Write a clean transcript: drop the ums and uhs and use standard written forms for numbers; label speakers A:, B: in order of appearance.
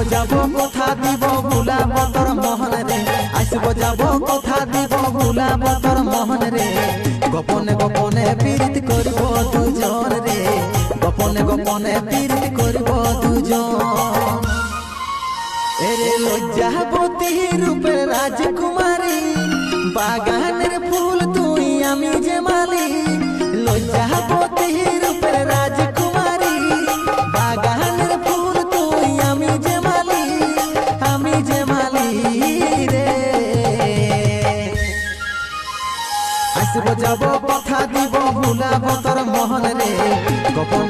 A: যাব কথা দিব ভুলাব তোর মোহন রে আসব যাব কথা দিব ভুলাব তোর মোহন রে গোপনে গোপনে পীড়িত করব দুজন রে গোপনে গোপনে পীড়িত করব দুজন এরে লজ্জাবতী রূপের রাজকুমারী বাগানের ফুল তুই আমি যে মালি লজ্জাবতী রূপের রাজকুমারী বাগানের ফুল তুই আমি যে মালি রে আসব যাব কথা দিব ভুলাব তোর মোহন রে গোপন